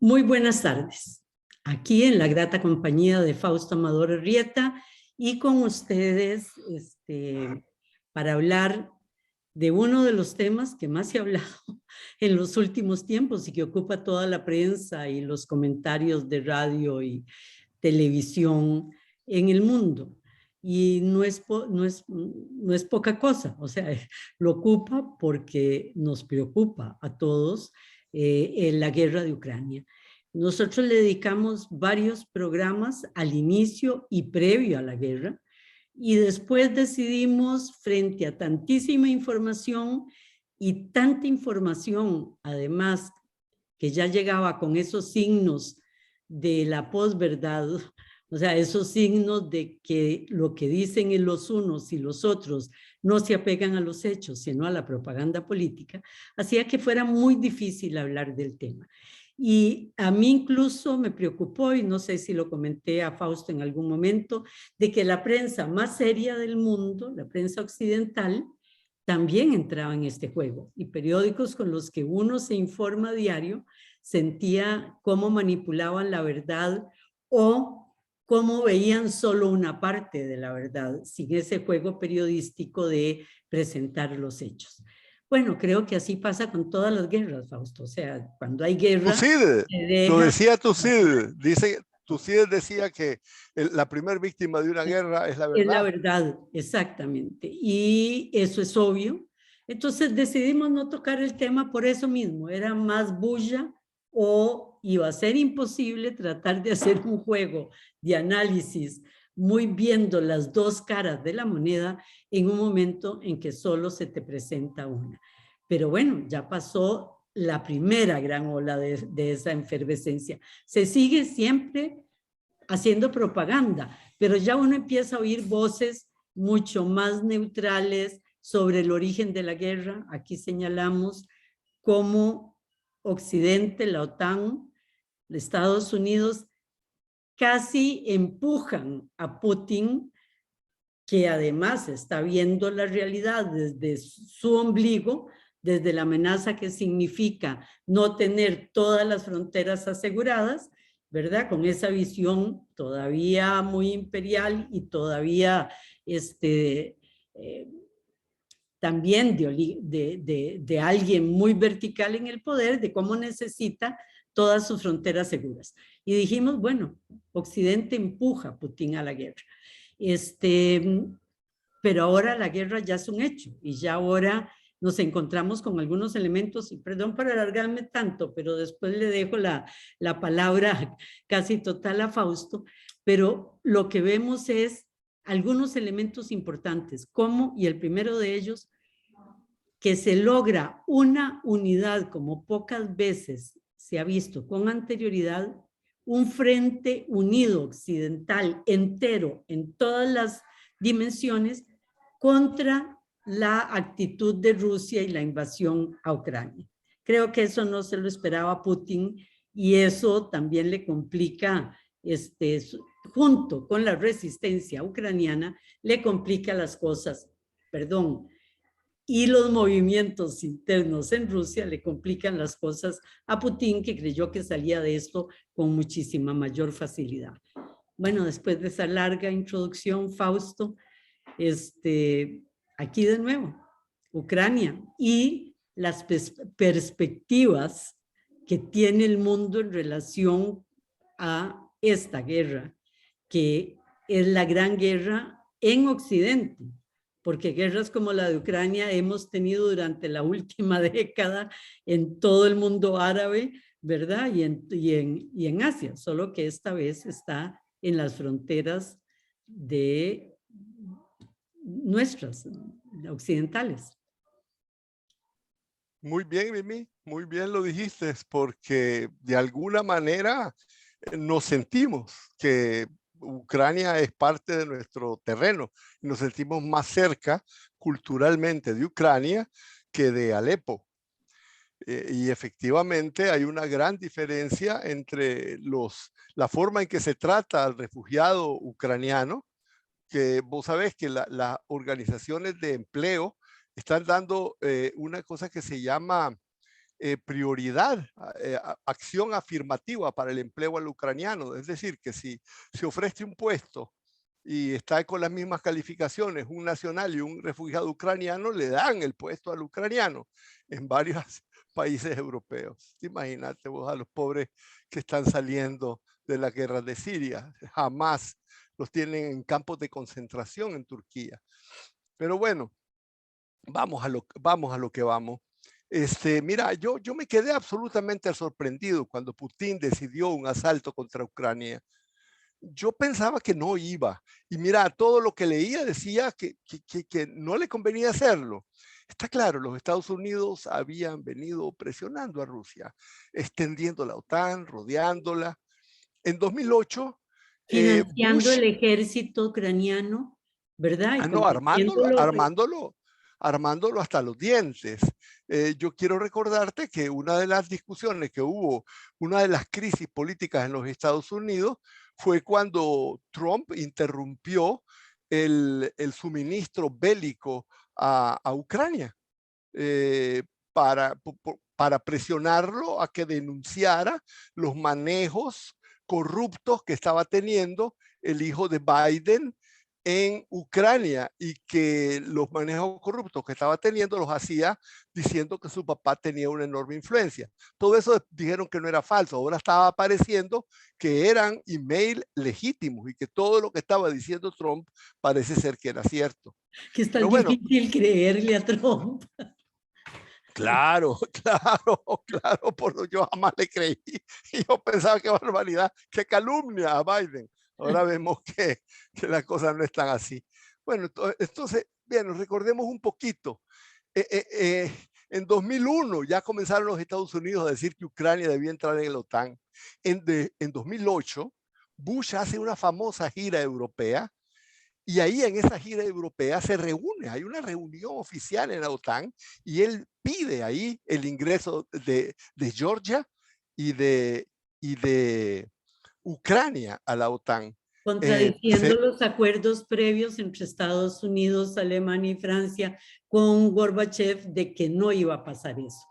Muy buenas tardes. Aquí en la grata compañía de Fausto Amador Arrieta y con ustedes para hablar de uno de los temas que más se ha hablado en los últimos tiempos y que ocupa toda la prensa y los comentarios de radio y televisión en el mundo. Y no es poca cosa, o sea, lo ocupa porque nos preocupa a todos en la guerra de Ucrania. Nosotros le dedicamos varios programas al inicio y previo a la guerra, y después decidimos, frente a tantísima información y tanta información, además, que ya llegaba con esos signos de la posverdad, o sea, esos signos de que lo que dicen los unos y los otros no se apegan a los hechos, sino a la propaganda política, hacía que fuera muy difícil hablar del tema. Y a mí incluso me preocupó, y no sé si lo comenté a Fausto en algún momento, de que la prensa más seria del mundo, la prensa occidental, también entraba en este juego. Y periódicos con los que uno se informa a diario sentía cómo manipulaban la verdad o cómo veían solo una parte de la verdad, sin ese juego periodístico de presentar los hechos. Bueno, creo que así pasa con todas las guerras, Fausto. O sea, cuando hay guerra, Tucídides, se lo deja... decía Tucídides, Tucídides decía que la primera víctima de una guerra es la Es la verdad. verdad, exactamente. Y eso es obvio. Entonces decidimos no tocar el tema por eso mismo. Era más bulla o iba a ser imposible tratar de hacer un juego de análisis muy viendo las dos caras de la moneda en un momento en que solo se te presenta una. Pero bueno, ya pasó la primera gran ola de esa efervescencia. Se sigue siempre haciendo propaganda, pero ya uno empieza a oír voces mucho más neutrales sobre el origen de la guerra. Aquí señalamos cómo Occidente, la OTAN, Estados Unidos, casi empujan a Putin, que además está viendo la realidad desde su ombligo, desde la amenaza que significa no tener todas las fronteras aseguradas, ¿verdad? Con esa visión todavía muy imperial y todavía también de alguien muy vertical en el poder, de cómo necesita todas sus fronteras seguras. Y dijimos, bueno, Occidente empuja a Putin a la guerra. Pero ahora la guerra ya es un hecho y ya ahora nos encontramos con algunos elementos, y perdón por alargarme tanto, pero después le dejo la palabra casi total a Fausto, pero lo que vemos es algunos elementos importantes, como, y el primero de ellos, que se logra una unidad como pocas veces se ha visto con anterioridad, un frente unido occidental entero en todas las dimensiones contra la actitud de Rusia y la invasión a Ucrania. Creo que eso no se lo esperaba Putin y eso también le complica, junto con la resistencia ucraniana, le complica las cosas, perdón, y los movimientos internos en Rusia le complican las cosas a Putin, que creyó que salía de esto con muchísima mayor facilidad. Bueno, después de esa larga introducción, Fausto, aquí de nuevo, Ucrania y las perspectivas que tiene el mundo en relación a esta guerra, que es la gran guerra en Occidente, porque guerras como la de Ucrania hemos tenido durante la última década en todo el mundo árabe, ¿verdad? Y en Asia, solo que esta vez está en las fronteras de nuestras, occidentales. Muy bien, Mimi, muy bien lo dijiste, porque de alguna manera nos sentimos que Ucrania es parte de nuestro terreno y nos sentimos más cerca culturalmente de Ucrania que de Alepo. Y efectivamente hay una gran diferencia entre la forma en que se trata al refugiado ucraniano, que vos sabés que las organizaciones de empleo están dando una cosa que se llama prioridad, acción afirmativa para el empleo al ucraniano. Es decir, que si se ofrece un puesto y está con las mismas calificaciones un nacional y un refugiado ucraniano, le dan el puesto al ucraniano en varios países europeos. Imagínate vos a los pobres que están saliendo de la guerra de Siria. Jamás los tienen en campos de concentración en Turquía. Pero bueno, vamos a lo que vamos. Mira, yo me quedé absolutamente sorprendido cuando Putin decidió un asalto contra Ucrania. Yo pensaba que no iba. Y mira, todo lo que leía decía que no le convenía hacerlo. Está claro, los Estados Unidos habían venido presionando a Rusia, extendiendo la OTAN, rodeándola. En 2008, Financiando Bush, el ejército ucraniano, ¿verdad? Y no, convirtiéndolo, armándolo hasta los dientes. Yo quiero recordarte que una de las discusiones que hubo, una de las crisis políticas en los Estados Unidos, fue cuando Trump interrumpió el suministro bélico a Ucrania eh, para presionarlo a que denunciara los manejos corruptos que estaba teniendo el hijo de Biden en Ucrania, y que los manejos corruptos que estaba teniendo los hacía diciendo que su papá tenía una enorme influencia. Todo eso dijeron que no era falso. Ahora estaba apareciendo que eran email legítimos y que todo lo que estaba diciendo Trump parece ser que era cierto. que es tan Pero bueno, difícil creerle a Trump. claro, claro, yo jamás le creí. Y yo pensaba que barbaridad, que calumnia a Biden. Ahora vemos que las cosas no están así. Bueno, entonces, bien, recordemos un poquito. En 2001 ya comenzaron los Estados Unidos a decir que Ucrania debía entrar en la OTAN. En 2008, Bush hace una famosa gira europea, y ahí en esa gira europea se reúne, hay una reunión oficial en la OTAN, y él pide ahí el ingreso de Georgia y de Ucrania a la OTAN. Contradiciendo los acuerdos previos entre Estados Unidos, Alemania y Francia con Gorbachev de que no iba a pasar eso,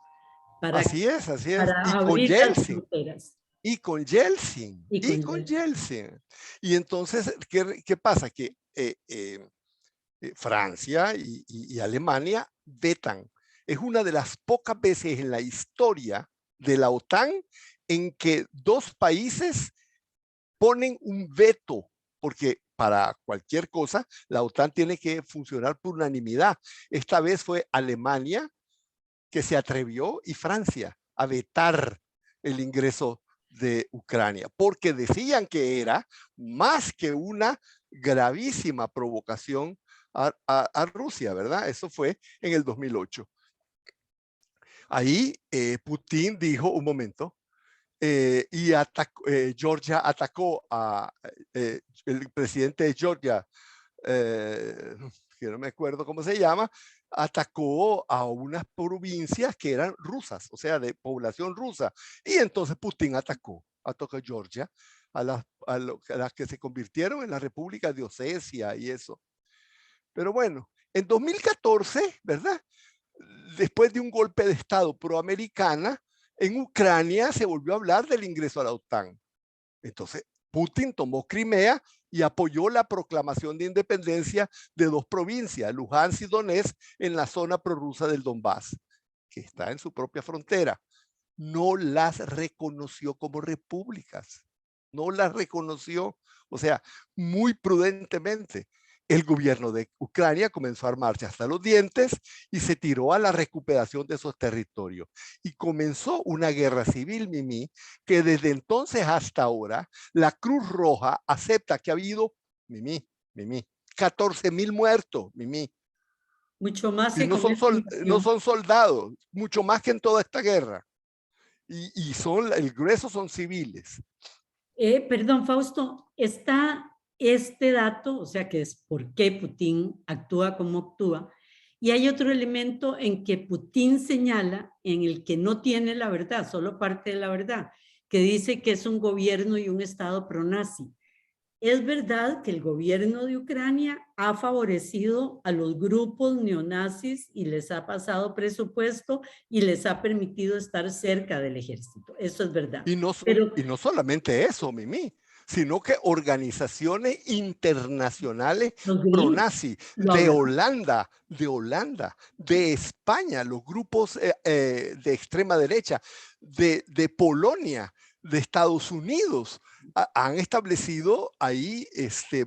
Así es, así es. para Y con abrir las Yeltsin. fronteras. Y con Yeltsin, Y y con con Yeltsin. Yeltsin. Y entonces, ¿qué pasa? Que Francia y Alemania vetan. Es una de las pocas veces en la historia de la OTAN en que dos países ponen un veto, porque para cualquier cosa la OTAN tiene que funcionar por unanimidad. Esta vez fue Alemania que se atrevió, y Francia, a vetar el ingreso de Ucrania, porque decían que era más que una gravísima provocación a Rusia, ¿verdad? Eso fue en el 2008. Ahí Putin dijo, un momento, y Georgia atacó a el presidente de Georgia, que no me acuerdo cómo se llama, atacó a unas provincias que eran rusas, o sea, de población rusa. Y entonces Putin atacó a Georgia, a las que se convirtieron en la República de Osetia y eso. Pero bueno, en 2014, ¿verdad? Después de un golpe de Estado proamericana, en Ucrania se volvió a hablar del ingreso a la OTAN. Entonces, Putin tomó Crimea y apoyó la proclamación de independencia de dos provincias, Luhansk y Donetsk, en la zona prorrusa del Donbass, que está en su propia frontera. No las reconoció como repúblicas, no las reconoció, o sea, muy prudentemente. El gobierno de Ucrania comenzó a armarse hasta los dientes y se tiró a la recuperación de esos territorios. Y comenzó una guerra civil, Mimi, que desde entonces hasta ahora la Cruz Roja acepta que ha habido, Mimi, 14,000 muertos, Mimi. Mucho más Y que con esta no invasión. son soldados, mucho más que en toda esta guerra. Y el grueso son civiles. Perdón, Fausto, está este dato, o sea, que es por qué Putin actúa como actúa, y hay otro elemento en que Putin señala, en el que no tiene la verdad, solo parte de la verdad, que dice que es un gobierno y un estado pronazi. es verdad que el gobierno de Ucrania ha favorecido a los grupos neonazis y les ha pasado presupuesto y les ha permitido estar cerca del ejército. Eso es verdad. Pero Y no solamente eso, Mimi, sino que organizaciones internacionales los gringos pro-nazi lo hablan. de España, los grupos de extrema derecha, de Polonia, de Estados Unidos, han establecido ahí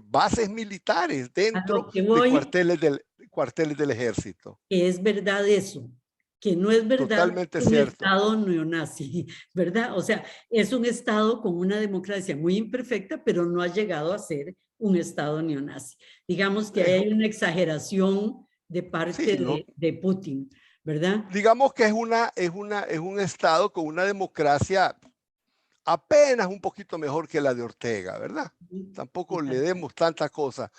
bases militares A dentro lo que de voy, cuarteles del ejército. que es verdad eso, que no es verdad Totalmente un cierto. Estado neonazi, ¿verdad? O sea, es un Estado con una democracia muy imperfecta, pero no ha llegado a ser un Estado neonazi. Digamos que Es, hay una exageración de parte sí, ¿no? de Putin, ¿verdad? Digamos que es un Estado con una democracia apenas un poquito mejor que la de Ortega, ¿verdad? Tampoco le Exacto. demos tanta cosa.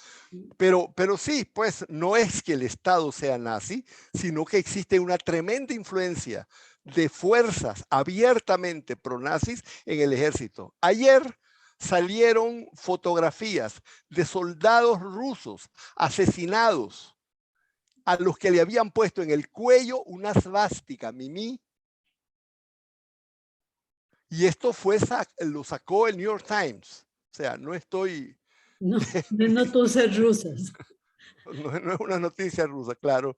Pero sí, pues no es que el Estado sea nazi, sino que existe una tremenda influencia de fuerzas abiertamente pronazis en el ejército. Ayer salieron fotografías de soldados rusos asesinados a los que le habían puesto en el cuello una svástica, Mimi. Y esto lo sacó el New York Times. O sea, no estoy, No, no todos ser rusas. no es una noticia rusa, claro.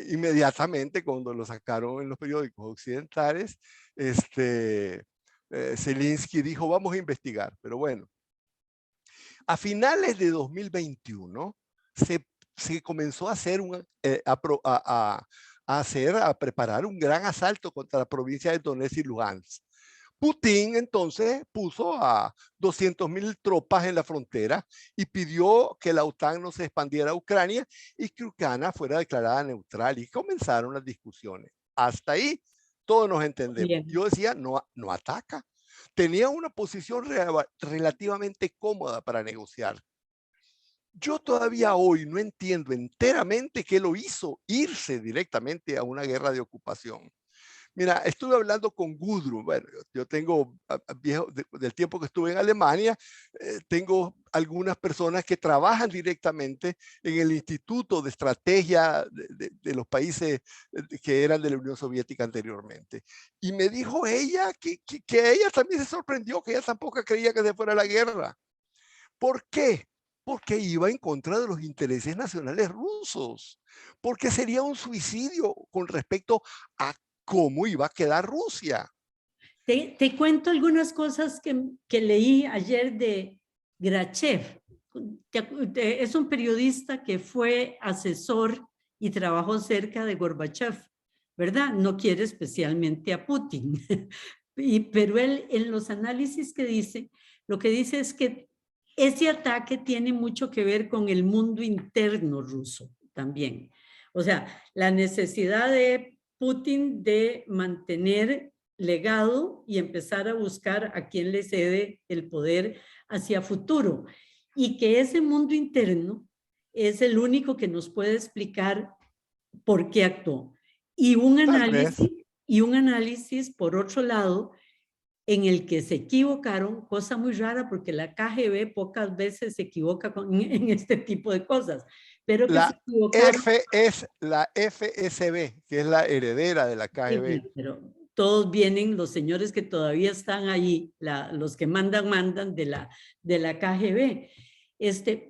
Inmediatamente cuando lo sacaron en los periódicos occidentales, Zelensky dijo, vamos a investigar. Pero bueno, a finales de 2021 se comenzó a hacer a preparar un gran asalto contra la provincia de Donetsk y Luhansk. Putin entonces puso a 200.000 tropas en la frontera y pidió que la OTAN no se expandiera a Ucrania y que Ucrania fuera declarada neutral, y comenzaron las discusiones. Hasta ahí todos nos entendemos. Bien. Yo decía, no ataca. Tenía una posición relativamente cómoda para negociar. Yo todavía hoy no entiendo enteramente qué lo hizo irse directamente a una guerra de ocupación. Mira, estuve hablando con Gudrun. Bueno, yo tengo, del tiempo que estuve en Alemania, tengo algunas personas que trabajan directamente en el Instituto de Estrategia de los países que eran de la Unión Soviética anteriormente. Y me dijo ella que ella también se sorprendió, que ella tampoco creía que se fuera a la guerra. ¿Por qué? Porque iba en contra de los intereses nacionales rusos, porque sería un suicidio con respecto a cómo iba a quedar Rusia. Te cuento algunas cosas que leí ayer de Grachev. Es un periodista que fue asesor y trabajó cerca de Gorbachev, ¿verdad? No quiere especialmente a Putin. Pero él, en los análisis que dice, lo que dice es que ese ataque tiene mucho que ver con el mundo interno ruso también. O sea, la necesidad de Putin de mantener legado y empezar a buscar a quién le cede el poder hacia futuro. Y que ese mundo interno es el único que nos puede explicar por qué actuó. Tal vez. Y un análisis, por otro lado, en el que se equivocaron, cosa muy rara porque la KGB pocas veces se equivoca en este tipo de cosas, pero que se La equivocaron. F es la FSB, que es la heredera de la KGB. Pero todos vienen, los señores que todavía están ahí, los que mandan de la KGB.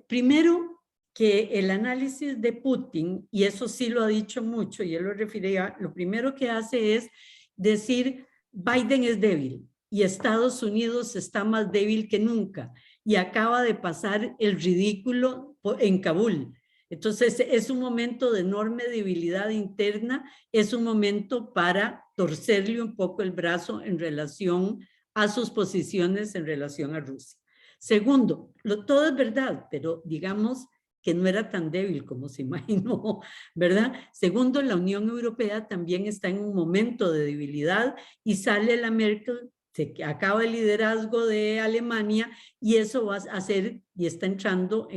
Primero, que el análisis de Putin, y eso sí lo ha dicho mucho, y él lo refería, lo primero que hace es decir, Biden es débil y Estados Unidos está más débil que nunca y acaba de pasar el ridículo en Kabul. Entonces es un momento de enorme debilidad interna, es un momento para torcerle un poco el brazo en relación a sus posiciones en relación a Rusia. Segundo, todo es verdad, pero digamos que no era tan débil como se imaginó, ¿verdad? Segundo, la Unión Europea también está en un momento de debilidad y sale la Merkel, se acaba el liderazgo de Alemania y eso va a hacer y está entrando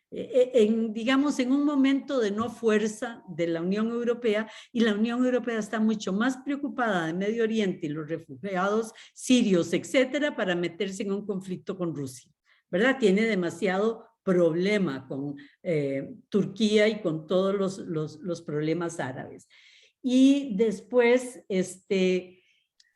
digamos, en un momento de no fuerza de la Unión Europea, y la Unión Europea está mucho más preocupada de Medio Oriente y los refugiados sirios, etcétera, para meterse en un conflicto con Rusia, ¿verdad? Tiene demasiado problema con Turquía y con todos los problemas árabes. Y después, La el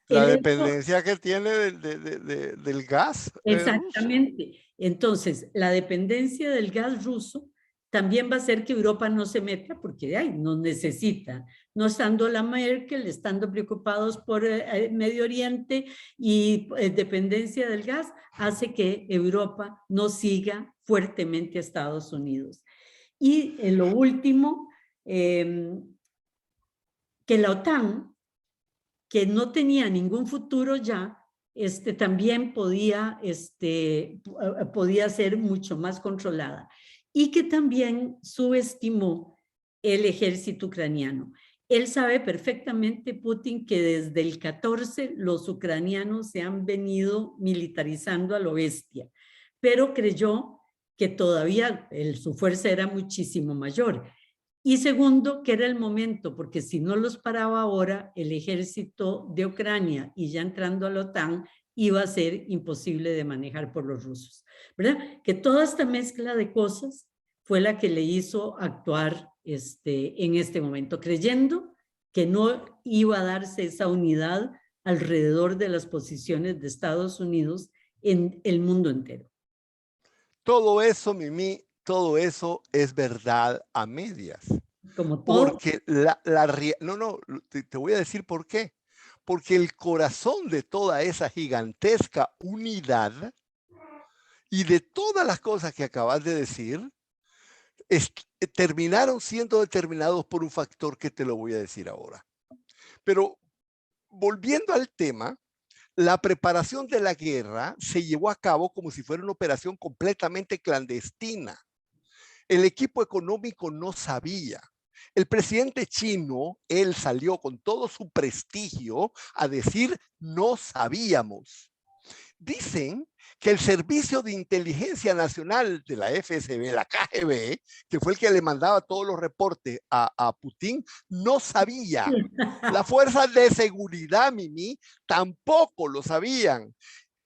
hecho, dependencia que tiene del gas ruso. exactamente. Entonces, la dependencia del gas ruso también va a hacer que Europa no se meta porque ay, no necesita. No estando la Merkel, estando preocupados por Medio Oriente y dependencia del gas, hace que Europa no siga fuertemente a Estados Unidos. Y en lo último, que la OTAN, que no tenía ningún futuro ya, también podía ser mucho más controlada y que también subestimó el ejército ucraniano. Él sabe perfectamente, Putin, que desde el 14 los ucranianos se han venido militarizando a lo bestia, pero creyó que todavía su fuerza era muchísimo mayor. Y segundo, que era el momento, porque si no los paraba ahora, el ejército de Ucrania y ya entrando a la OTAN iba a ser imposible de manejar por los rusos, ¿verdad? Que toda esta mezcla de cosas fue la que le hizo actuar en este momento, creyendo que no iba a darse esa unidad alrededor de las posiciones de Estados Unidos en el mundo entero. Todo eso, Mimi, todo eso es verdad a medias. Como todo. Porque no, te voy a decir por qué. Porque el corazón de toda esa gigantesca unidad y de todas las cosas que acabas de decir, terminaron siendo determinados por un factor que te lo voy a decir ahora. Pero volviendo al tema, la preparación de la guerra se llevó a cabo como si fuera una operación completamente clandestina. El equipo económico no sabía. El presidente chino, él salió con todo su prestigio a decir no sabíamos. Dicen que el Servicio de Inteligencia Nacional de la FSB, la KGB, que fue el que le mandaba todos los reportes a Putin, no sabía. Las fuerzas de seguridad, Mimi, tampoco lo sabían.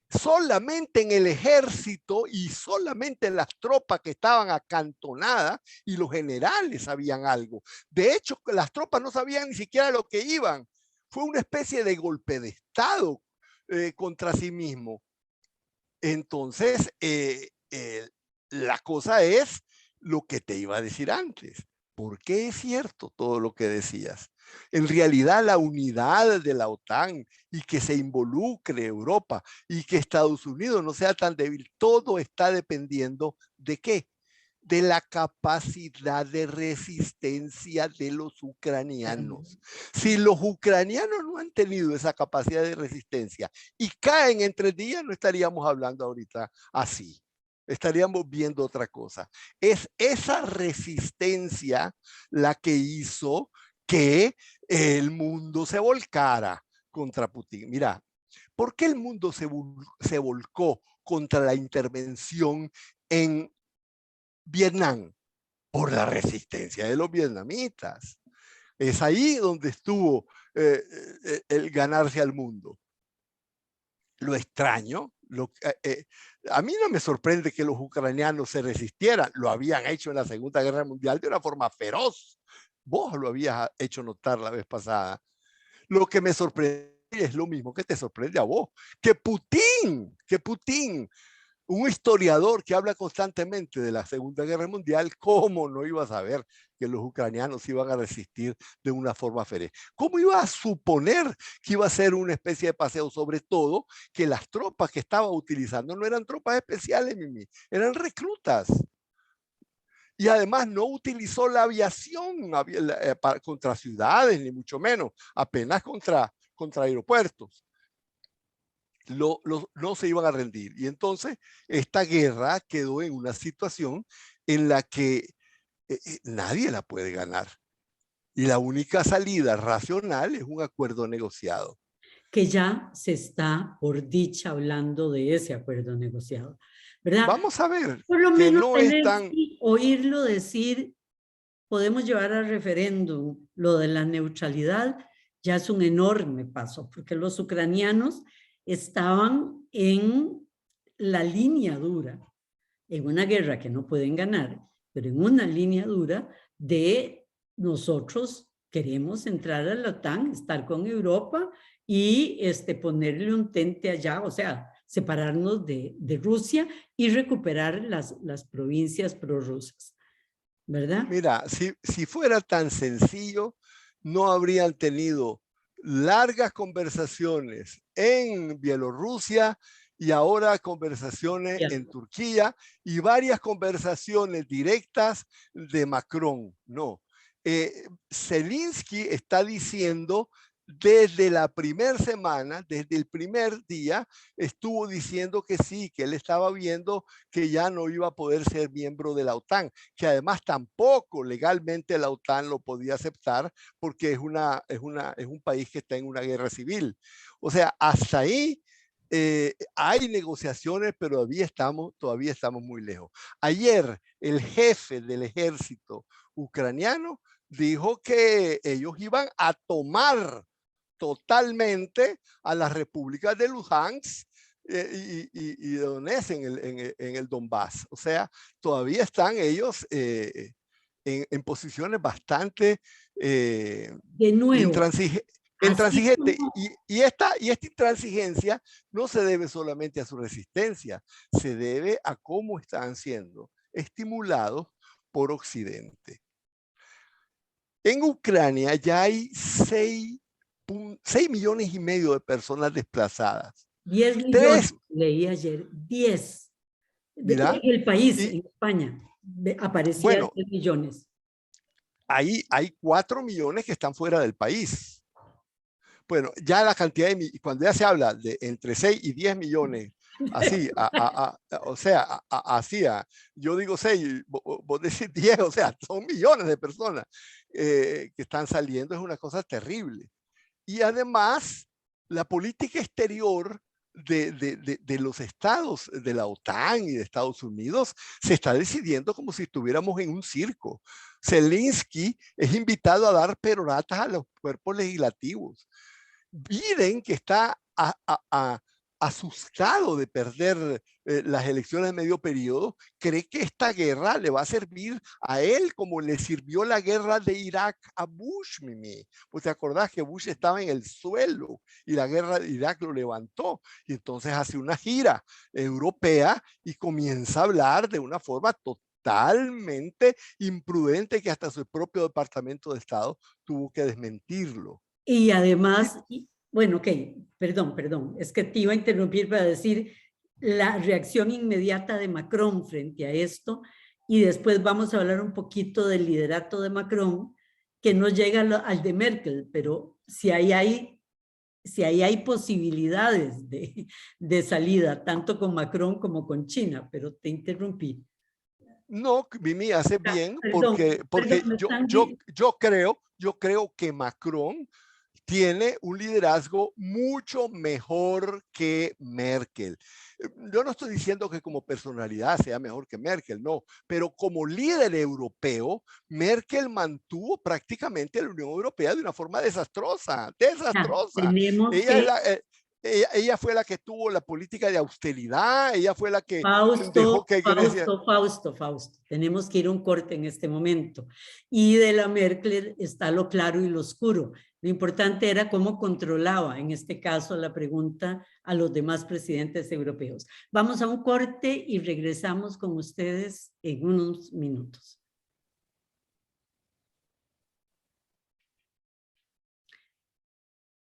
Solamente en el ejército y solamente en las tropas que estaban acantonadas y los generales sabían algo. De hecho, las tropas no sabían ni siquiera lo que iban. Fue una especie de golpe de Estado contra sí mismo. Entonces, la cosa es lo que te iba a decir antes. ¿Por qué es cierto todo lo que decías? En realidad, la unidad de la OTAN y que se involucre Europa y que Estados Unidos no sea tan débil, todo está dependiendo de qué? De la capacidad de resistencia de los ucranianos. Si los ucranianos no han tenido esa capacidad de resistencia y caen en 3 días, no estaríamos hablando ahorita así. Estaríamos viendo otra cosa. Es esa resistencia la que hizo que el mundo se volcara contra Putin. Mira, ¿por qué el mundo se volcó contra la intervención en Vietnam? Por la resistencia de los vietnamitas. Es ahí donde estuvo el ganarse al mundo. Lo extraño, a mí no me sorprende que los ucranianos se resistieran, lo habían hecho en la Segunda Guerra Mundial de una forma feroz. Vos lo habías hecho notar la vez pasada. Lo que me sorprende es lo mismo que te sorprende a vos, que Putin, un historiador que habla constantemente de la Segunda Guerra Mundial, ¿cómo no iba a saber que los ucranianos iban a resistir de una forma feroz? ¿Cómo iba a suponer que iba a ser una especie de paseo? Sobre todo que las tropas que estaba utilizando no eran tropas especiales, Mimi, eran reclutas. Y además no utilizó la aviación contra ciudades, ni mucho menos, apenas contra aeropuertos. No se iban a rendir. Y entonces esta guerra quedó en una situación en la que nadie la puede ganar. Y la única salida racional es un acuerdo negociado. Que ya se está, por dicha, hablando de ese acuerdo negociado, ¿verdad? Vamos a ver Por lo que menos no tener, es tan... oírlo decir, podemos llevar al referéndum lo de la neutralidad, ya es un enorme paso, porque los ucranianos estaban en la línea dura en una guerra que no pueden ganar, pero en una línea dura de nosotros queremos entrar a la OTAN, estar con Europa y ponerle un tente allá, o sea, separarnos de Rusia y recuperar las provincias prorrusas, ¿verdad? Mira, si fuera tan sencillo, no habrían tenido largas conversaciones en Bielorrusia y ahora conversaciones en Turquía y varias conversaciones directas de Macron. No. Zelensky está diciendo desde la primera semana, desde el primer día, estuvo diciendo que sí, que él estaba viendo que ya no iba a poder ser miembro de la OTAN, que además tampoco legalmente la OTAN lo podía aceptar porque es un país que está en una guerra civil. O sea, hasta ahí hay negociaciones, pero todavía estamos muy lejos. Ayer el jefe del ejército ucraniano dijo que ellos iban a tomar totalmente a las repúblicas de Luhansk y de Donetsk en el Donbass. O sea, todavía están ellos en posiciones bastante de nuevo, así intransigentes. como Y esta intransigencia no se debe solamente a su resistencia, se debe a cómo están siendo estimulados por Occidente. En Ucrania ya hay 6,5 millones de personas desplazadas. 10 millones, 3, leí ayer, 10. En mira, el país, y en España, aparecía bueno, 10 millones. ahí hay 4 millones que están fuera del país. Bueno, ya la cantidad cuando ya se habla de entre 6 y 10 millones, así, o sea, así, yo digo 6, vos decís 10, o sea, son millones de personas que están saliendo, es una cosa terrible. Y además, la política exterior de los estados de la OTAN y de Estados Unidos se está decidiendo como si estuviéramos en un circo. Zelensky es invitado a dar peroratas a los cuerpos legislativos. Biden, que está asustado de perder las elecciones de medio periodo, cree que esta guerra le va a servir a él como le sirvió la guerra de Irak a Bush, Mimi. Pues te acordás que Bush estaba en el suelo y la guerra de Irak lo levantó. Y entonces hace una gira europea y comienza a hablar de una forma totalmente imprudente que hasta su propio Departamento de Estado tuvo que desmentirlo. Y además, bueno, ok, perdón, es que te iba a interrumpir para decir la reacción inmediata de Macron frente a esto y después vamos a hablar un poquito del liderato de Macron que no llega al de Merkel, pero si ahí hay posibilidades de salida, tanto con Macron como con China, pero te interrumpí. No, Mimi hace bien Perdón, porque me están diciendo. yo creo que Macron tiene un liderazgo mucho mejor que Merkel. Yo no estoy diciendo que como personalidad sea mejor que Merkel, no, pero como líder europeo, Merkel mantuvo prácticamente la Unión Europea de una forma desastrosa, desastrosa. Tenemos Ella, es que, la, ella fue la que tuvo la política de austeridad, ella fue la que dejó Fausto, que Grecia... Fausto, Fausto, Fausto. Tenemos que ir a un corte en este momento. Y de la Merkel está lo claro y lo oscuro. Lo importante era cómo controlaba, en este caso, la pregunta a los demás presidentes europeos. Vamos a un corte y regresamos con ustedes en unos minutos.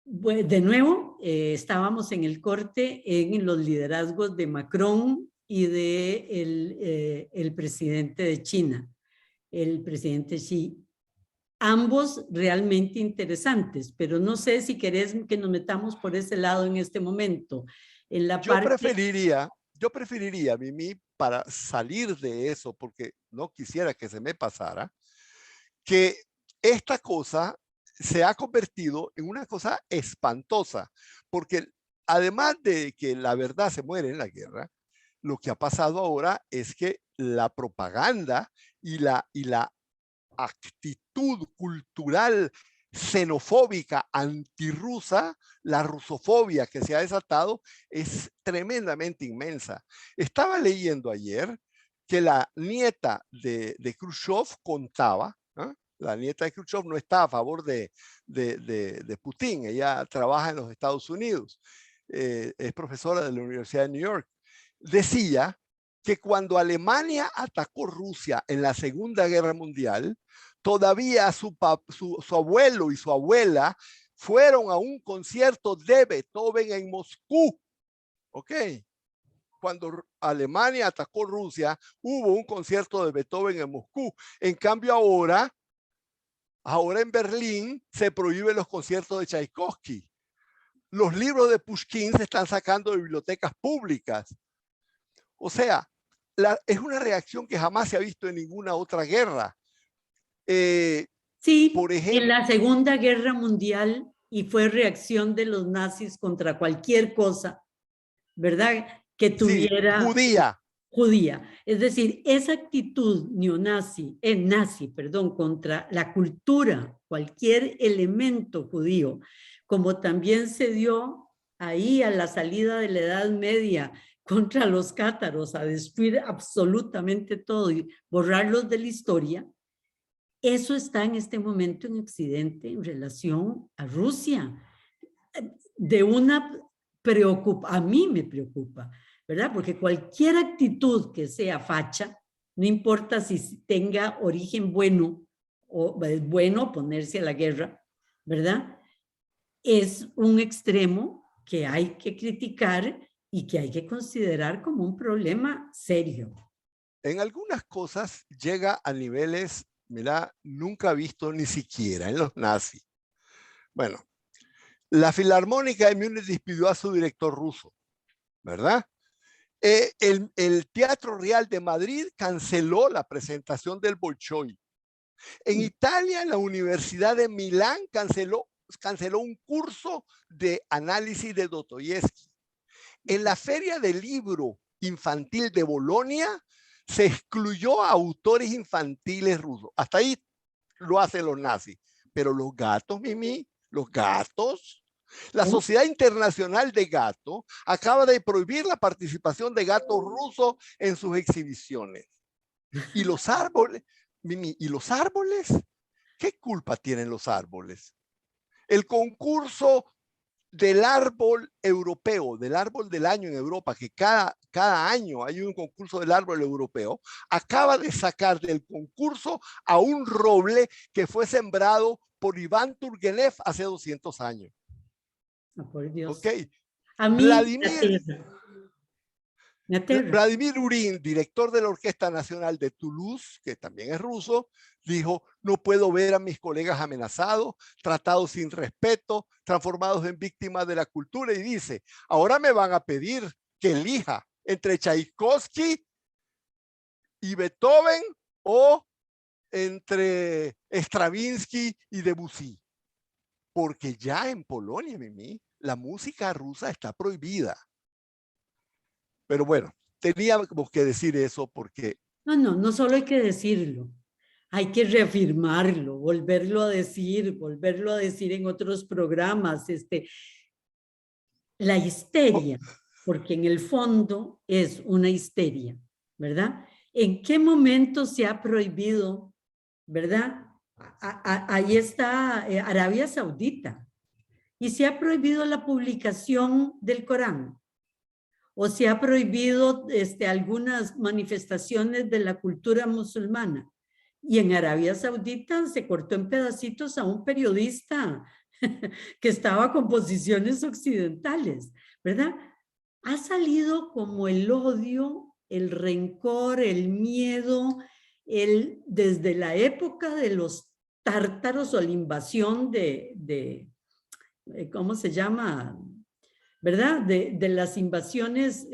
Bueno, de nuevo, estábamos en el corte en los liderazgos de Macron y de el presidente de China, el presidente Xi. Ambos realmente interesantes, pero no sé si querés que nos metamos por ese lado en este momento. En la parte... Yo preferiría, Mimi, para salir de eso, porque no quisiera que se me pasara, que esta cosa se ha convertido en una cosa espantosa, porque además de que la verdad se muere en la guerra, lo que ha pasado ahora es que la propaganda y la actitud cultural xenofóbica antirrusa, la rusofobia que se ha desatado es tremendamente inmensa. Estaba leyendo ayer que la nieta de Khrushchev contaba. ¿Ah? La nieta de Khrushchev no está a favor de Putin, ella trabaja en los Estados Unidos, es profesora de la Universidad de New York. Decía que cuando Alemania atacó Rusia en la Segunda Guerra Mundial, todavía su abuelo y su abuela fueron a un concierto de Beethoven en Moscú. ¿Ok? Cuando Alemania atacó Rusia, hubo un concierto de Beethoven en Moscú. En cambio ahora en Berlín se prohíben los conciertos de Tchaikovsky. Los libros de Pushkin se están sacando de bibliotecas públicas. O sea, es una reacción que jamás se ha visto en ninguna otra guerra. Sí, por ejemplo, en la Segunda Guerra Mundial, y fue reacción de los nazis contra cualquier cosa, ¿verdad? Que sí, tuviera judía. Es decir, esa actitud nazi, contra la cultura, cualquier elemento judío, como también se dio ahí a la salida de la Edad Media contra los cátaros, a destruir absolutamente todo y borrarlos de la historia. Eso está en este momento en Occidente en relación a Rusia. A mí me preocupa, ¿verdad? Porque cualquier actitud que sea facha, no importa si tenga origen bueno o es bueno ponerse a la guerra, ¿verdad? Es un extremo que hay que criticar y que hay que considerar como un problema serio. En algunas cosas llega a niveles, mira, nunca visto ni siquiera en los nazis. Bueno, la Filarmónica de Múnich despidió a su director ruso, ¿verdad? El Teatro Real de Madrid canceló la presentación del Bolshoi. En Italia, la Universidad de Milán canceló un curso de análisis de Dostoyevsky. En la Feria del Libro Infantil de Bolonia se excluyó a autores infantiles rusos. Hasta ahí lo hacen los nazis. Pero los gatos, Mimi, los gatos. La Sociedad Internacional de Gato acaba de prohibir la participación de gatos rusos en sus exhibiciones. Y los árboles, Mimi, ¿y los árboles? ¿Qué culpa tienen los árboles? El concurso del árbol europeo, del árbol del año en Europa, que cada año hay un concurso del árbol europeo, acaba de sacar del concurso a un roble que fue sembrado por Iván Turgenev hace 200 años. Oh, por Dios. Ok. A mí me aterra. Vladimir Urín, director de la Orquesta Nacional de Toulouse, que también es ruso, dijo: no puedo ver a mis colegas amenazados, tratados sin respeto, transformados en víctimas de la cultura. Y dice: ahora me van a pedir que elija entre Tchaikovsky y Beethoven o entre Stravinsky y Debussy. Porque ya en Polonia, Mimi, la música rusa está prohibida. Pero bueno, teníamos que decir eso porque... No solo hay que decirlo, hay que reafirmarlo, volverlo a decir en otros programas. La histeria, porque en el fondo es una histeria, ¿verdad? ¿En qué momento se ha prohibido, verdad? Ahí está Arabia Saudita, y se ha prohibido la publicación del Corán, o se ha prohibido algunas manifestaciones de la cultura musulmana. Y en Arabia Saudita se cortó en pedacitos a un periodista que estaba con posiciones occidentales, ¿verdad? Ha salido como el odio, el rencor, el miedo, desde la época de los tártaros o la invasión ¿cómo se llama? ¿Verdad? De las invasiones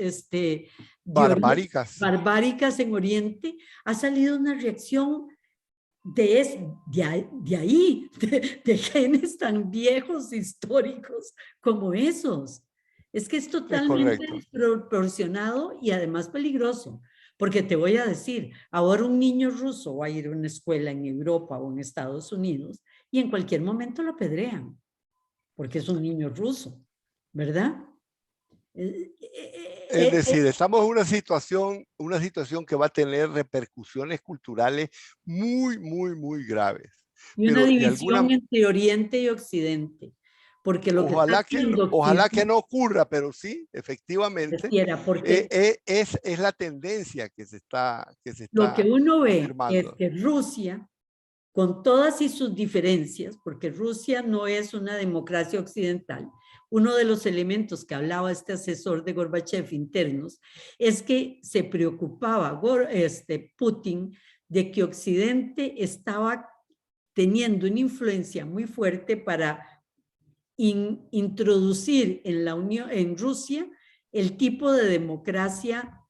barbáricas. barbáricas en Oriente, ha salido una reacción de ahí, de genes tan viejos, históricos como esos. Es que es totalmente desproporcionado y además peligroso, porque te voy a decir, ahora un niño ruso va a ir a una escuela en Europa o en Estados Unidos y en cualquier momento lo apedrean, porque es un niño ruso, ¿verdad? Es decir, estamos en una situación que va a tener repercusiones culturales muy, muy, muy graves. Y una Pero de alguna, división entre Oriente y Occidente, porque lo que está haciendo ojalá que Occidente no ocurra, pero sí, efectivamente, quisiera, porque es la tendencia que se lo que está uno ve es afirmando. que Rusia, con todas y sus diferencias, porque Rusia no es una democracia occidental, uno de los elementos que hablaba este asesor de Gorbachev internos es que se preocupaba Putin de que Occidente estaba teniendo una influencia muy fuerte para introducir en la Unión, en Rusia, el tipo de democracia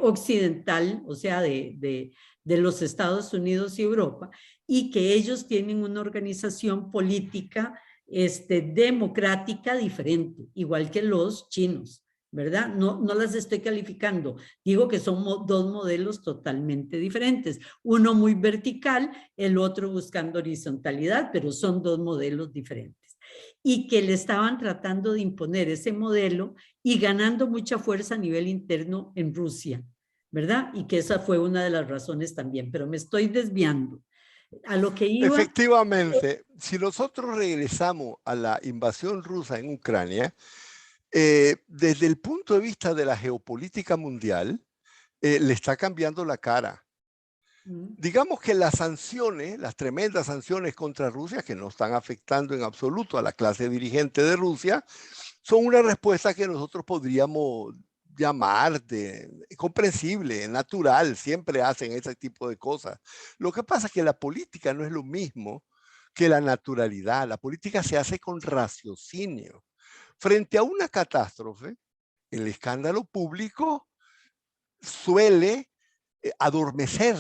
occidental, o sea, de los Estados Unidos y Europa, y que ellos tienen una organización política democrática diferente, igual que los chinos, ¿verdad? No, no las estoy calificando, digo que son dos modelos totalmente diferentes, uno muy vertical, el otro buscando horizontalidad, pero son dos modelos diferentes y que le estaban tratando de imponer ese modelo y ganando mucha fuerza a nivel interno en Rusia, ¿verdad? Y que esa fue una de las razones también, pero me estoy desviando. A lo que iba... Efectivamente, si nosotros regresamos a la invasión rusa en Ucrania, desde el punto de vista de la geopolítica mundial, le está cambiando la cara. Digamos que las sanciones, las tremendas sanciones contra Rusia, que no están afectando en absoluto a la clase dirigente de Rusia, son una respuesta que nosotros podríamos llamar de comprensible, natural, siempre hacen ese tipo de cosas. Lo que pasa es que la política no es lo mismo que la naturalidad. La política se hace con raciocinio. Frente a una catástrofe, el escándalo público suele adormecer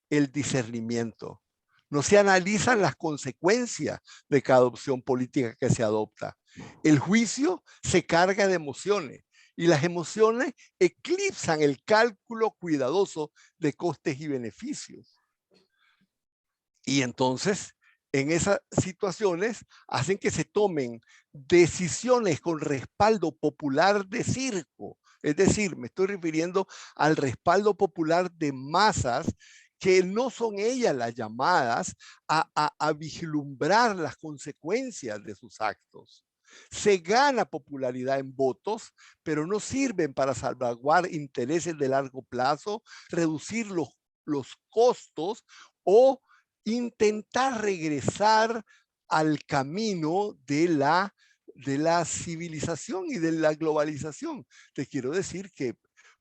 el discernimiento. No se analizan las consecuencias de cada opción política que se adopta. El juicio se carga de emociones y las emociones eclipsan el cálculo cuidadoso de costes y beneficios. Y entonces, en esas situaciones, hacen que se tomen decisiones con respaldo popular de circo. Es decir, me estoy refiriendo al respaldo popular de masas que no son ellas las llamadas a vislumbrar las consecuencias de sus actos. Se gana popularidad en votos, pero no sirven para salvaguardar intereses de largo plazo, reducir los costos o intentar regresar al camino de la civilización y de la globalización. Te quiero decir que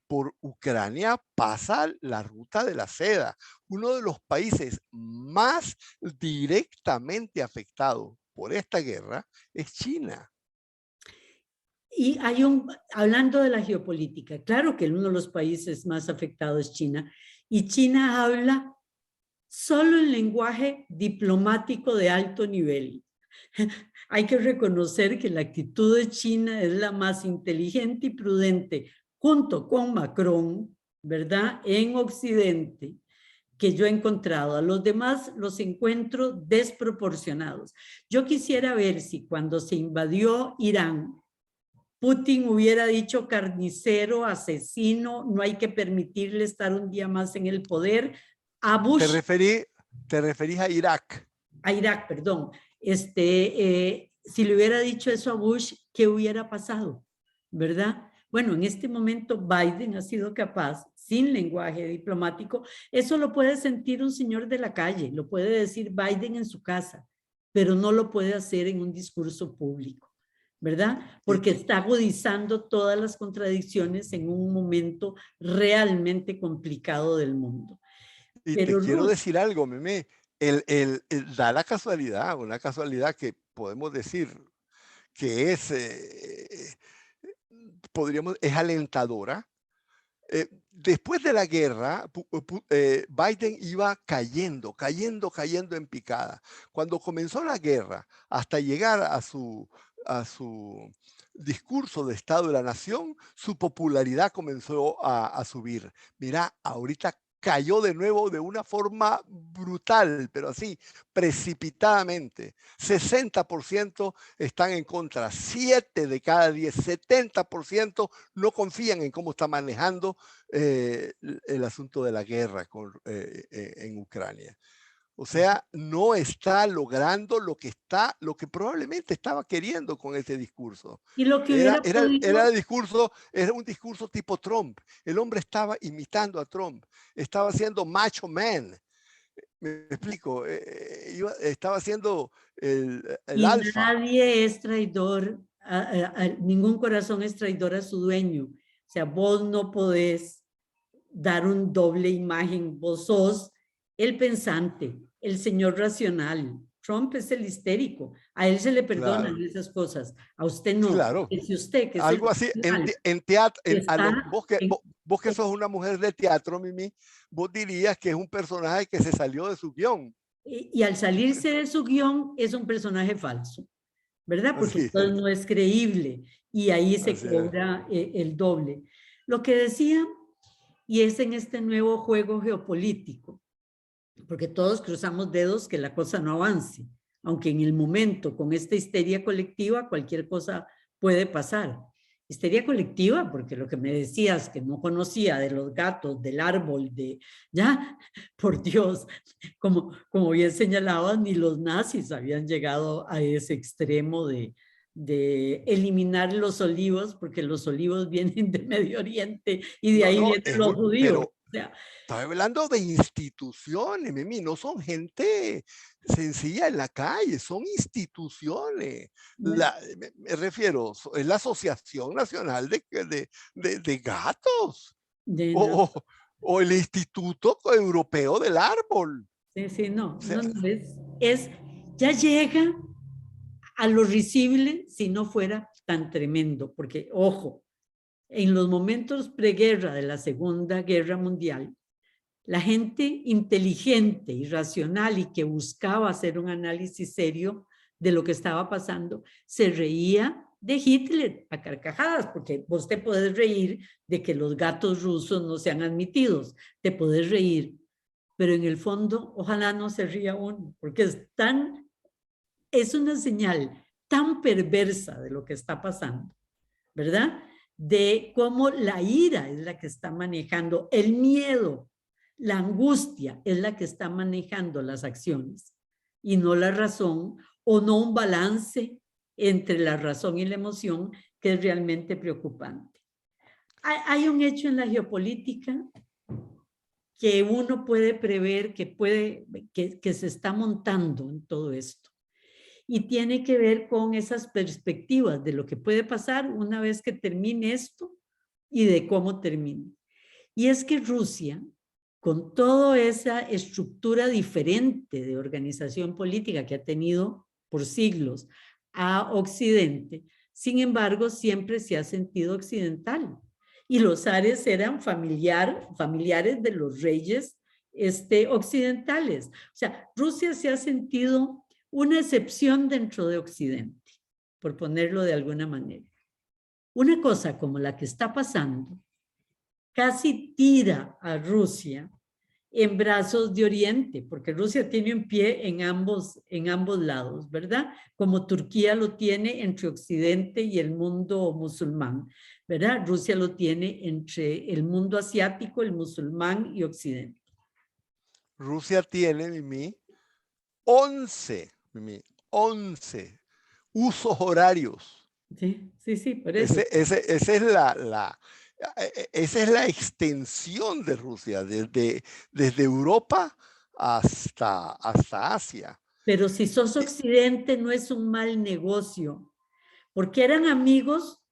por Ucrania pasa la ruta de la seda, uno de los países más directamente afectados por esta guerra es China. Y hablando de la geopolítica, claro que uno de los países más afectados es China, y China habla solo en lenguaje diplomático de alto nivel. Hay que reconocer que la actitud de China es la más inteligente y prudente, junto con Macron, ¿verdad? En Occidente, que yo he encontrado. A los demás los encuentro desproporcionados. Yo quisiera ver si cuando se invadió Irán, Putin hubiera dicho carnicero, asesino, no hay que permitirle estar un día más en el poder. A Te, Bush, referí, te referís a Irak. a Irak, perdón. Si le hubiera dicho eso a Bush, ¿qué hubiera pasado? ¿Verdad? Bueno, en este momento Biden ha sido capaz, sin lenguaje diplomático, eso lo puede sentir un señor de la calle, lo puede decir Biden en su casa, pero no lo puede hacer en un discurso público, ¿verdad? Porque está agudizando todas las contradicciones en un momento realmente complicado del mundo. Y te Pero quiero Rusia, decir algo, Meme. Da la casualidad, una casualidad que podemos decir que podríamos, es alentadora. Después de la guerra, Biden iba cayendo en picada. Cuando comenzó la guerra, hasta llegar a su discurso de Estado de la Nación, su popularidad comenzó a subir. Mira, ahorita cayó de nuevo de una forma brutal, pero así, precipitadamente. 60% están en contra, 7 de cada 10, 70% no confían en cómo está manejando el asunto de la guerra en Ucrania. O sea, no está logrando lo que probablemente estaba queriendo con este discurso. Y lo que hubiera podido, Era un discurso tipo Trump. El hombre estaba imitando a Trump. Estaba siendo macho man. Me explico. Estaba siendo el y alfa. nadie es traidor, ningún corazón es traidor a su dueño. O sea, vos no podés dar un doble imagen. Vos sos el pensante, el señor racional. Trump es el histérico. A él se le perdonan Claro, esas cosas. A usted no. claro. Es usted, que es el Algo así, racional, en teatro, está vos que sos una mujer de teatro, Mimi, vos dirías que es un personaje que se salió de su guión. y al salirse de su guión es un personaje falso, ¿verdad? Porque Así entonces es, no es creíble y ahí se así es. cobra el doble. Lo que decía, y es en este nuevo juego geopolítico, porque todos cruzamos dedos que la cosa no avance, aunque en el momento con esta histeria colectiva cualquier cosa puede pasar. Histeria colectiva, porque lo que me decías que no conocía de los gatos, del árbol, ya, por Dios, como bien señalabas, ni los nazis habían llegado a ese extremo de eliminar los olivos, porque los olivos vienen de Medio Oriente y de No, ahí no, vienen los judíos. pero O sea, estoy hablando de instituciones, Mimi, no son gente sencilla en la calle, son instituciones. Me refiero, es la Asociación Nacional de Gatos de, no, o, o, o el Instituto Europeo del Árbol. sí, sí, O no, sea, no, no, ya llega a lo risible si no fuera tan tremendo, porque, ojo, en los momentos preguerra de la Segunda Guerra Mundial, la gente inteligente y racional y que buscaba hacer un análisis serio de lo que estaba pasando, se reía de Hitler a carcajadas, porque vos te podés reír de que los gatos rusos no sean admitidos, te podés reír, pero en el fondo ojalá no se ría uno, porque es una señal tan perversa de lo que está pasando, ¿verdad? De cómo la ira es la que está manejando, el miedo, la angustia es la que está manejando las acciones y no la razón o no un balance entre la razón y la emoción que es realmente preocupante. Hay un hecho en la geopolítica que uno puede prever que se está montando en todo esto. Y tiene que ver con esas perspectivas de lo que puede pasar una vez que termine esto y de cómo termine. Y es que Rusia, con toda esa estructura diferente de organización política que ha tenido por siglos a Occidente, sin embargo, siempre se ha sentido occidental. Y los zares eran familiares de los reyes occidentales. O sea, Rusia se ha sentido una excepción dentro de Occidente, por ponerlo de alguna manera. Una cosa como la que está pasando casi tira a Rusia en brazos de Oriente, porque Rusia tiene un pie en ambos lados, ¿verdad? Como Turquía lo tiene entre Occidente y el mundo musulmán, ¿verdad? Rusia lo tiene entre el mundo asiático, el musulmán y Occidente. Rusia tiene, Mimi, 11 usos horarios. Sí, sí, sí, por eso. Esa es la extensión de Rusia, desde Europa hasta Asia. Pero si sos Occidente no es un mal negocio, porque eran amigos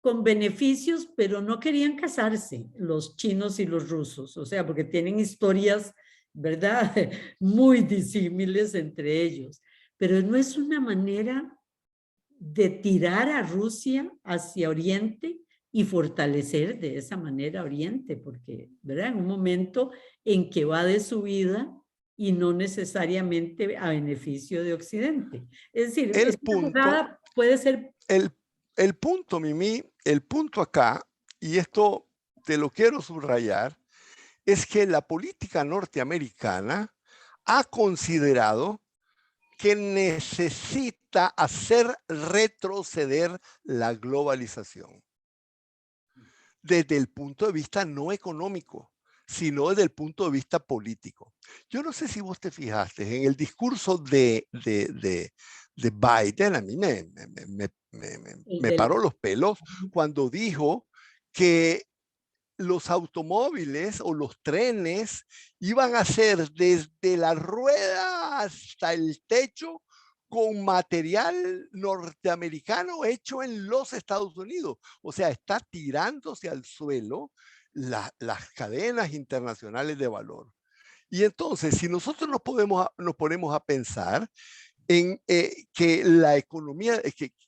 con beneficios, pero no querían casarse los chinos y los rusos, o sea, porque tienen historias, ¿verdad? Muy disímiles entre ellos, pero no es una manera de tirar a Rusia hacia Oriente y fortalecer de esa manera Oriente, porque, ¿verdad? En un momento en que va de su vida y no necesariamente a beneficio de Occidente. Es decir, El esta punto, jugada puede ser... el, el punto, Mimi, el punto acá, y esto te lo quiero subrayar, es que la política norteamericana ha considerado que necesita hacer retroceder la globalización desde el punto de vista no económico, sino desde el punto de vista político. Yo no sé si vos te fijaste en el discurso de Biden, a mí me paró los pelos cuando dijo que los automóviles o los trenes iban a ser desde la rueda hasta el techo con material norteamericano hecho en los Estados Unidos. O sea, está tirándose al suelo las cadenas internacionales de valor. Y entonces, si nosotros nos ponemos a pensar en que la economía,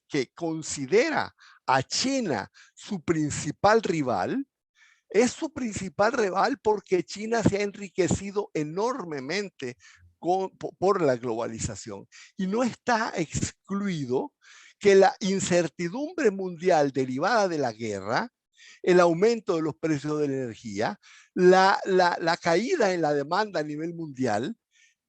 que considera a China su principal rival, es su principal rival porque China se ha enriquecido enormemente por la globalización. Y no está excluido que la incertidumbre mundial derivada de la guerra, el aumento de los precios de la energía, la caída en la demanda a nivel mundial,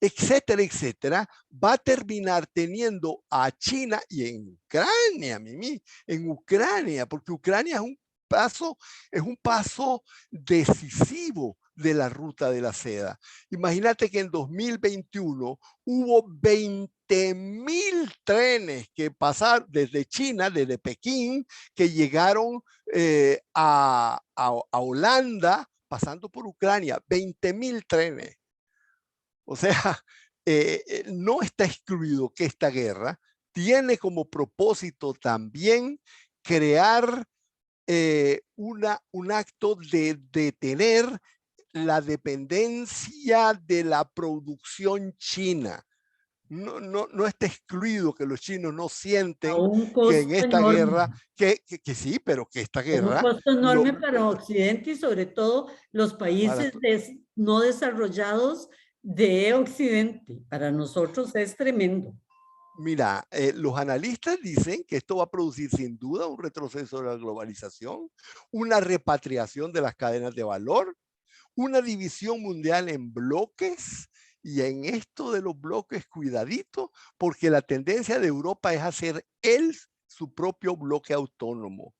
etcétera, etcétera, va a terminar teniendo a China y en Ucrania, Mimi, en Ucrania, porque Ucrania es un paso decisivo de la ruta de la seda. Imagínate que en 2021 hubo 20.000 trenes que pasaron desde China, desde Pekín, que llegaron a Holanda, pasando por Ucrania, 20.000 trenes. O sea, no está excluido que esta guerra tiene como propósito también crear un acto de detener la dependencia de la producción china. No está excluido que los chinos no A sienten un que en costo esta enorme. guerra, que sí, pero que esta Un guerra costo lo, enorme para Occidente y sobre todo los para, países no desarrollados de Occidente. Para nosotros es tremendo. mira, los analistas dicen que esto va a producir sin duda un retroceso de la globalización, una repatriación de las cadenas de valor, una división mundial en bloques, y en esto de los bloques, cuidadito, porque la tendencia de Europa es hacer él su propio bloque autónomo.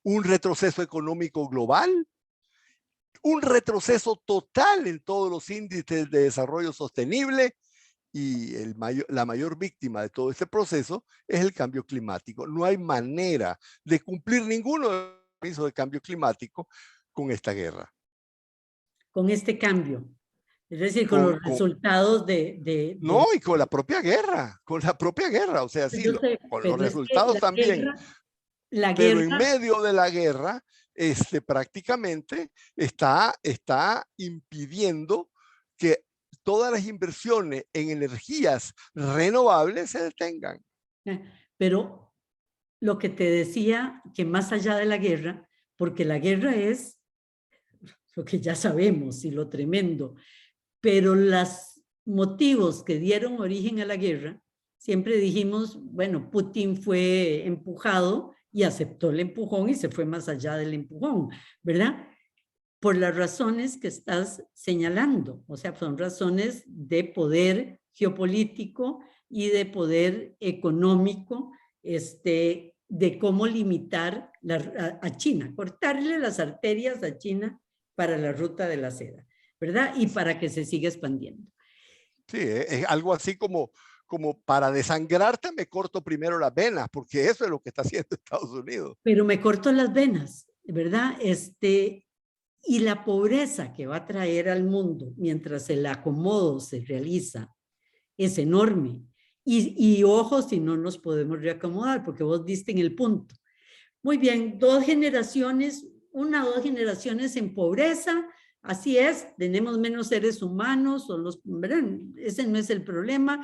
Un retroceso económico global, un retroceso total en todos los índices de desarrollo sostenible, y la mayor víctima de todo este proceso es el cambio climático. No hay manera de cumplir ninguno de los compromisos de cambio climático con esta guerra. Con este cambio. Es decir, con los resultados no, y con la propia guerra, o sea, sí, yo sé, con los pero es que resultados también, la pero en guerra, medio de la guerra, prácticamente está impidiendo que todas las inversiones en energías renovables se detengan. pero lo que te decía, que más allá de la guerra, porque la guerra es lo que ya sabemos y lo tremendo, pero los motivos que dieron origen a la guerra, siempre dijimos, bueno, Putin fue empujado y aceptó el empujón y se fue más allá del empujón, ¿verdad? Por las razones que estás señalando, o sea, son razones de poder geopolítico y de poder económico, de cómo limitar a China, cortarle las arterias a China para la ruta de la seda, ¿verdad? Y para que se siga expandiendo. Sí, es algo así como para desangrarte me corto primero las venas, porque eso es lo que está haciendo Estados Unidos. Pero me corto las venas, ¿verdad? Y la pobreza que va a traer al mundo mientras el acomodo se realiza es enorme. Y ojo, si no nos podemos reacomodar, porque vos diste en el punto. Muy bien, 2 generaciones, 1 o 2 generaciones en pobreza, así es, tenemos menos seres humanos, ¿verdad? Ese no es el problema,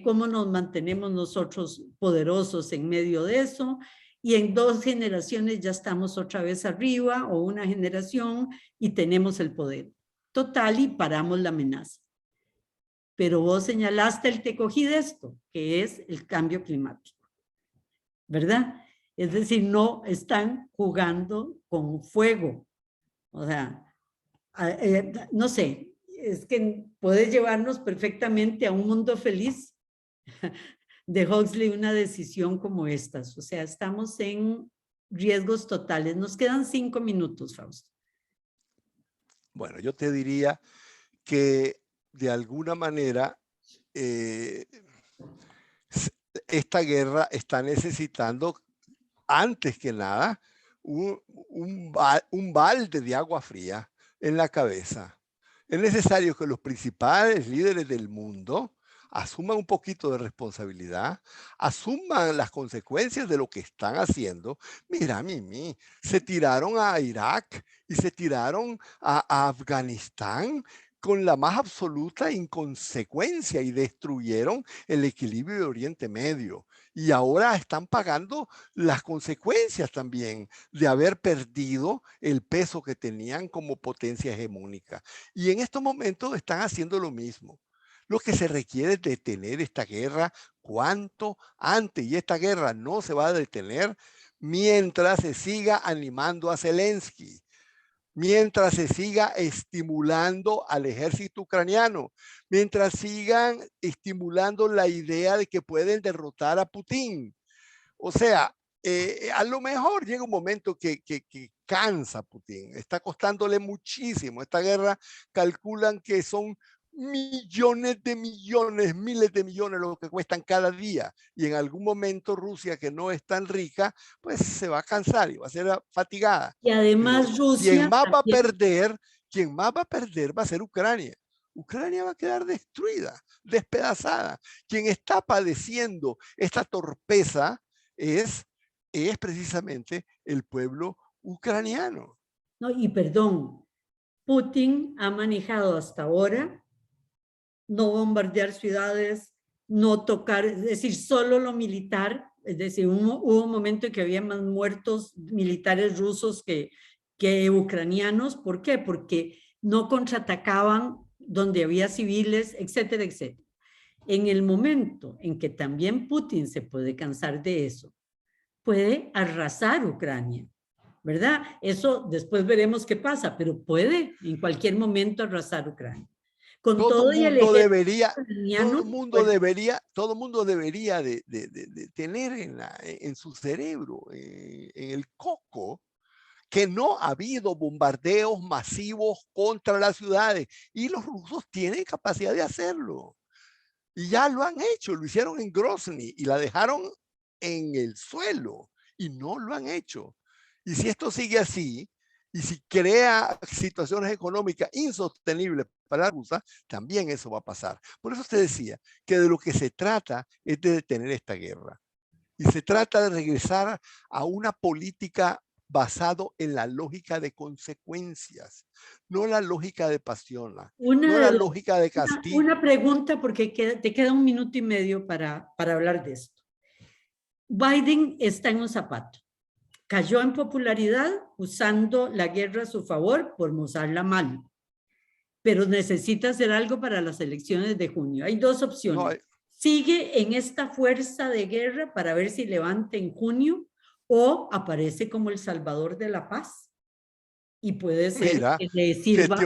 cómo nos mantenemos nosotros poderosos en medio de eso, y en 2 generaciones ya estamos otra vez arriba, o 1 generación, y tenemos el poder total y paramos la amenaza. Pero vos señalaste el te cogí de esto, que es el cambio climático, ¿verdad? Es decir, no están jugando con fuego. O sea, no sé, es que puede llevarnos perfectamente a un mundo feliz de Huxley una decisión como estas. O sea, estamos en riesgos totales. Nos quedan 5 minutos, Fausto. Bueno, yo te diría que de alguna manera esta guerra está necesitando, antes que nada, un balde de agua fría en la cabeza. Es necesario que los principales líderes del mundo asuman un poquito de responsabilidad, asuman las consecuencias de lo que están haciendo. Mira, Mimi, se tiraron a Irak y se tiraron a Afganistán con la más absoluta inconsecuencia y destruyeron el equilibrio de Oriente Medio. Y ahora están pagando las consecuencias también de haber perdido el peso que tenían como potencia hegemónica. Y en estos momentos están haciendo lo mismo. Lo que se requiere es detener esta guerra cuanto antes. Y esta guerra no se va a detener mientras se siga animando a Zelensky, mientras se siga estimulando al ejército ucraniano, mientras sigan estimulando la idea de que pueden derrotar a Putin. O sea, a lo mejor llega un momento que cansa a Putin, está costándole muchísimo. Esta guerra calculan que son millones de millones, miles de millones lo que cuestan cada día. Y en algún momento Rusia, que no es tan rica, pues se va a cansar y va a ser fatigada. Y además Pero Rusia quien más va a perder va a ser Ucrania. Ucrania va a quedar destruida, despedazada. Quien está padeciendo esta torpeza es precisamente el pueblo ucraniano. no, y perdón, Putin ha manejado hasta ahora no bombardear ciudades, no tocar, es decir, solo lo militar, es decir, hubo un momento en que había más muertos militares rusos que ucranianos. ¿Por qué? Porque no contraatacaban donde había civiles, etcétera, etcétera. En el momento en que también Putin se puede cansar de eso, puede arrasar Ucrania, ¿verdad? Eso después veremos qué pasa, pero puede en cualquier momento arrasar Ucrania. Con todo y el ejército ucraniano, todo mundo debería de tener en su cerebro, en el coco, que no ha habido bombardeos masivos contra las ciudades y los rusos tienen capacidad de hacerlo. Y ya lo han hecho, lo hicieron en Grozny y la dejaron en el suelo y no lo han hecho. Y si esto sigue así, y si crea situaciones económicas insostenibles para Rusia, también eso va a pasar. Por eso usted decía que de lo que se trata es de detener esta guerra. Y se trata de regresar a una política basado en la lógica de consecuencias, no la lógica de pasión, no la lógica de castigo. Una pregunta, porque te queda un minuto y medio para hablar de esto. Biden está en un zapato. Cayó en popularidad usando la guerra a su favor por usarla mal. Pero necesita hacer algo para las elecciones de junio. Hay dos opciones. Sigue en esta fuerza de guerra para ver si levanta en junio o aparece como el salvador de la paz. Y puede ser que le sirva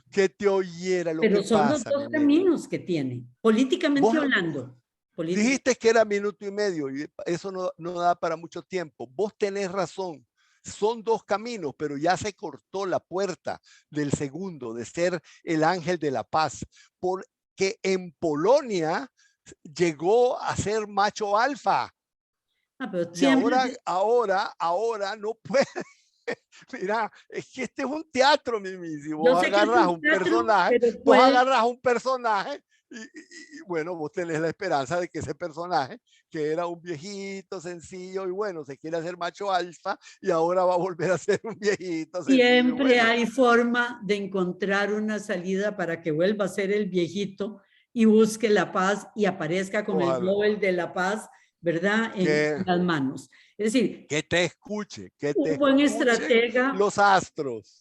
que te oyera lo pero que son pasa. Los dos caminos que tiene, políticamente hablando. Dijiste que era minuto y medio y eso no da para mucho tiempo. Vos tenés razón. Son dos caminos, pero ya se cortó la puerta del segundo, de ser el ángel de la paz, porque en Polonia llegó a ser macho alfa. Pero y ahora no puede. Mira, es que este es un teatro, Mimi. Si vos agarras un personaje, y bueno, vos tenés la esperanza de que ese personaje, que era un viejito sencillo y bueno, se quiere hacer macho alfa y ahora va a volver a ser un viejito sencillo. Siempre hay forma de encontrar una salida para que vuelva a ser el viejito y busque la paz y aparezca con el Nobel de la Paz, ¿verdad? En las manos. Es decir, que te escuche, un buen estratega, los astros.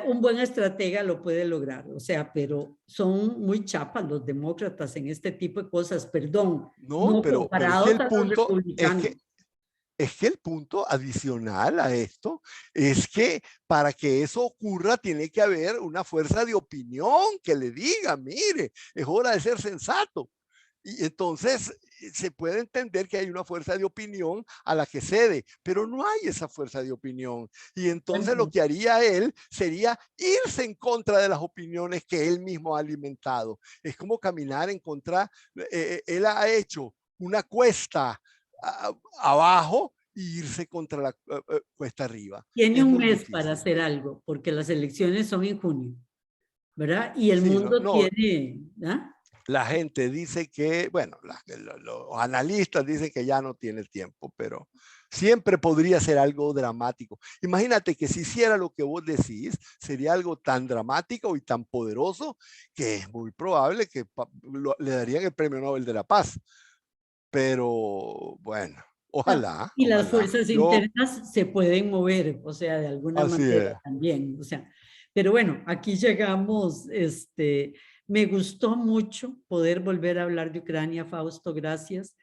Un buen estratega lo puede lograr, o sea, pero son muy chapas los demócratas en este tipo de cosas, perdón. No, pero es que el punto es es que el punto adicional a esto es que para que eso ocurra tiene que haber una fuerza de opinión que le diga, mire, es hora de ser sensato. Y entonces se puede entender que hay una fuerza de opinión a la que cede, pero no hay esa fuerza de opinión. Y entonces lo Bueno, que haría él sería irse en contra de las opiniones que él mismo ha alimentado. Es como caminar en contra, él ha hecho una cuesta abajo e irse contra la cuesta arriba. tiene Es un muy mes para difícil. hacer algo, porque las elecciones son en junio, ¿verdad? Y el Sí, no, mundo no, tiene, ¿ah? la gente dice que, bueno, los analistas dicen que ya no tiene tiempo, pero siempre podría ser algo dramático. Imagínate que si hiciera lo que vos decís, sería algo tan dramático y tan poderoso que es muy probable que le darían el Premio Nobel de la Paz. Pero bueno, No, ojalá, y las ojalá. fuerzas Yo, internas se pueden mover, o sea, de alguna así manera es. también, o sea, pero bueno, aquí llegamos, me gustó mucho poder volver a hablar de Ucrania, Fausto, gracias.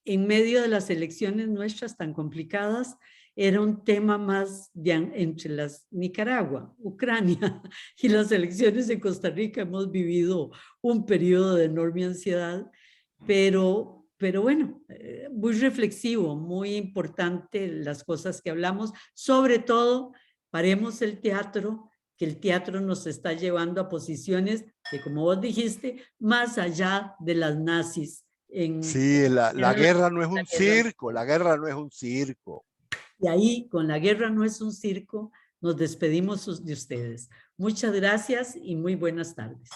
En medio de las elecciones nuestras tan complicadas, era un tema más entre las Nicaragua, Ucrania y las elecciones en Costa Rica. Hemos vivido un periodo de enorme ansiedad, pero bueno, muy reflexivo, muy importante las cosas que hablamos, sobre todo, paremos el teatro, que el teatro nos está llevando a posiciones que, como vos dijiste, más allá de las nazis Sí, la era la guerra no es un guerra circo, mundial. la guerra no es un circo. Y ahí, con la guerra no es un circo, nos despedimos de ustedes. Muchas gracias y muy buenas tardes.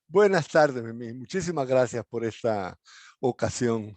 Buenas tardes, Mimi. Muchísimas gracias por esta ocasión.